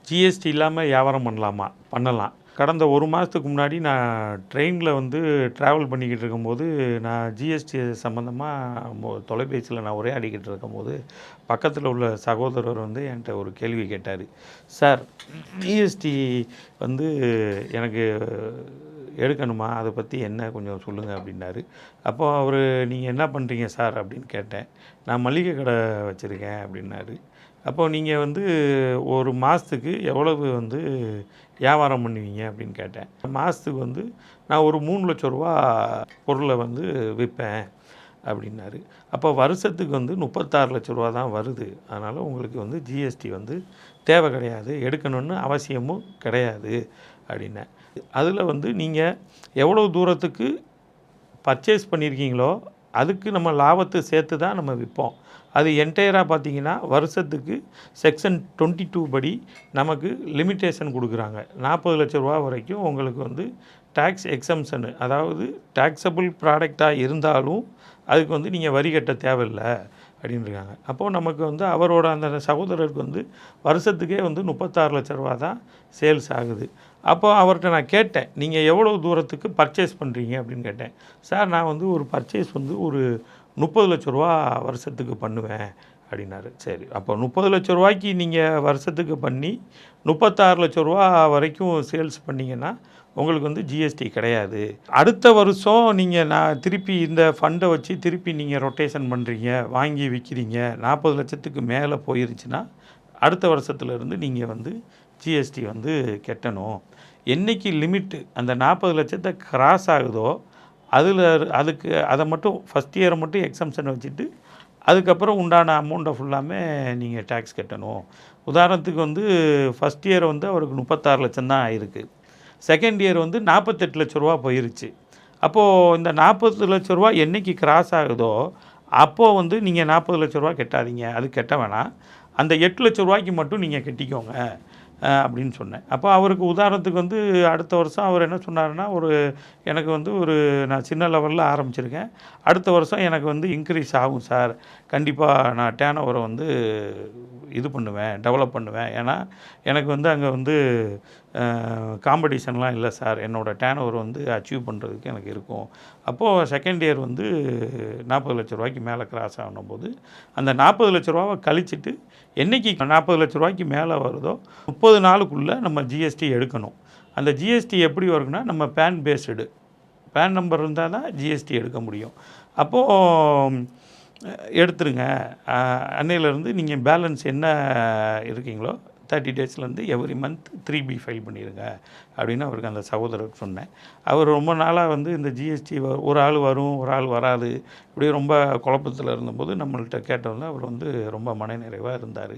GST இல்லாமல் வியாபாரம் பண்ணலாமா? பண்ணலாம். கடந்த 1 மாதத்துக்கு முன்னாடி நான் ட்ரெயினில் வந்து ட்ராவல் பண்ணிக்கிட்டு இருக்கும்போது, நான் ஜிஎஸ்டி சம்மந்தமா தொலைபேசியில் நான் உரையாடிக்கிட்டு இருக்கும்போது, பக்கத்தில் உள்ள சகோதரர் வந்து என்கிட்ட ஒரு கேள்வி கேட்டார். சார், ஜிஎஸ்டி வந்து எனக்கு எடுக்கணுமா? அதை பற்றி என்ன கொஞ்சம் சொல்லுங்கள் அப்படின்னாரு. அப்போ அவர், நீங்கள் என்ன பண்ணுறீங்க சார் அப்படின்னு கேட்டேன். நான் மளிகை கடை வச்சுருக்கேன் அப்படின்னாரு. அப்போது நீங்கள் வந்து ஒரு மாதத்துக்கு எவ்வளவு வந்து வியாபாரம் பண்ணுவீங்க அப்படின்னு கேட்டேன். மாதத்துக்கு வந்து நான் ஒரு 3,00,000 பொருளை வந்து விற்பேன் அப்படின்னாரு. அப்போ வருஷத்துக்கு வந்து 36,00,000 தான் வருது. அதனால் உங்களுக்கு வந்து ஜிஎஸ்டி வந்து தேவை கிடையாது, எடுக்கணும்னு அவசியமும் கிடையாது அப்படின்னேன். அதில் வந்து நீங்கள் எவ்வளோ தூரத்துக்கு பர்ச்சேஸ் பண்ணியிருக்கீங்களோ அதுக்கு நம்ம லாபத்தை சேர்த்து தான் நம்ம விற்போம். அது என்டையராக பார்த்தீங்கன்னா வருஷத்துக்கு செக்ஷன் 22 படி நமக்கு லிமிட்டேஷன் கொடுக்குறாங்க. 40,00,000 வரைக்கும் உங்களுக்கு வந்து டேக்ஸ் எக்ஸம்ஷனு, அதாவது டேக்ஸபிள் ப்ராடக்டாக இருந்தாலும் அதுக்கு வந்து நீங்கள் வரி கட்ட தேவையில்லை அப்படின்றாங்க. அப்போது நமக்கு வந்து அவரோட அந்த சகோதரருக்கு வந்து வருஷத்துக்கே வந்து 36,00,000 தான் சேல்ஸ் ஆகுது. அப்போ அவர்கிட்ட நான் கேட்டேன், நீங்கள் எவ்வளோ தூரத்துக்கு பர்ச்சேஸ் பண்ணுறீங்க அப்படின்னு கேட்டேன். சார், நான் வந்து ஒரு பர்ச்சேஸ் வந்து ஒரு 30,00,000 வருஷத்துக்கு பண்ணுவேன் அப்படின்னாரு. சரி, அப்போ 30,00,000 நீங்கள் வருஷத்துக்கு பண்ணி 36,00,000 வரைக்கும் சேல்ஸ் பண்ணிங்கன்னா உங்களுக்கு வந்து ஜிஎஸ்டி கிடையாது. அடுத்த வருஷம் நீங்கள் நான் திருப்பி இந்த ஃபண்டை வச்சு திருப்பி நீங்கள் ரொட்டேஷன் பண்ணுறீங்க, வாங்கி விற்கிறீங்க, 40,00,000க்கு மேலே போயிருச்சுன்னா அடுத்த வருஷத்துலேருந்து நீங்கள் வந்து ஜிஎஸ்டி வந்து கட்டணும். என்றைக்கு லிமிட்டு அந்த 40,00,000 கிராஸ் ஆகுதோ அதுக்கு அதை மட்டும் ஃபஸ்ட் இயரை மட்டும் எக்ஸம்ஷன் வச்சுட்டு அதுக்கப்புறம் உண்டான அமௌண்ட்டை ஃபுல்லாமே நீங்கள் டேக்ஸ் கட்டணும். உதாரணத்துக்கு வந்து ஃபஸ்ட் இயர் வந்து அவருக்கு 36,00,000 தான் ஆயிருக்கு. செகண்ட் இயர் வந்து 48,00,000 போயிருச்சு. அப்போது இந்த 40,00,000 என்றைக்கு கிராஸ் ஆகுதோ அப்போது வந்து நீங்கள் 40,00,000 கட்டாதீங்க, அது கட்ட வேணாம், அந்த 8,00,000 மட்டும் நீங்கள் கட்டிக்கோங்க அப்படின்னு சொன்னேன். அப்போ அவருக்கு உதாரணத்துக்கு வந்து அடுத்த வருஷம் அவர் என்ன சொன்னாருன்னா, எனக்கு வந்து நான் சின்ன லெவலில் ஆரம்பிச்சிருக்கேன், அடுத்த வருஷம் எனக்கு வந்து இன்க்ரீஸ் ஆகும் சார், கண்டிப்பாக நான் டேர்ன் ஓவரை வந்து இது பண்ணுவேன், டெவலப் பண்ணுவேன், ஏன்னா எனக்கு வந்து அங்கே வந்து காம்படிஷன்லாம் இல்லை சார், என்னோடய டேர்ன் ஓவர் வந்து அச்சீவ் பண்ணுறதுக்கு எனக்கு இருக்கும். அப்போது செகண்ட் இயர் வந்து 40,00,000 மேலே கிராஸ் ஆகணும் போது அந்த 40,00,000 கழிச்சிட்டு என்றைக்கு 40,00,000 மேலே வருதோ 30 நாளுக்குள்ளே நம்ம ஜிஎஸ்டி எடுக்கணும். அந்த ஜிஎஸ்டி எப்படி வரும்னா, நம்ம பேன் பேஸ்டு, பேன் நம்பர் இருந்தால் தான் ஜிஎஸ்டி எடுக்க முடியும். அப்போது எடுத்துருங்க, அன்னையிலேருந்து நீங்கள் பேலன்ஸ் என்ன இருக்கீங்களோ 30 டேஸ்லேருந்து எவ்ரி மந்த் 3B ஃபைல் பண்ணிடுங்க அப்படின்னு அவருக்கு அந்த சகோதரருக்கு சொன்னேன். அவர் ரொம்ப நாளாக வந்து இந்த ஜிஎஸ்டி ஒரு ஆள் வரும், ஒரு ஆள் வராது, இப்படி ரொம்ப குழப்பத்தில் இருந்தபோது நம்மள்கிட்ட கேட்டவங்க அவர் வந்து ரொம்ப மனநிறைவாக இருந்தார்.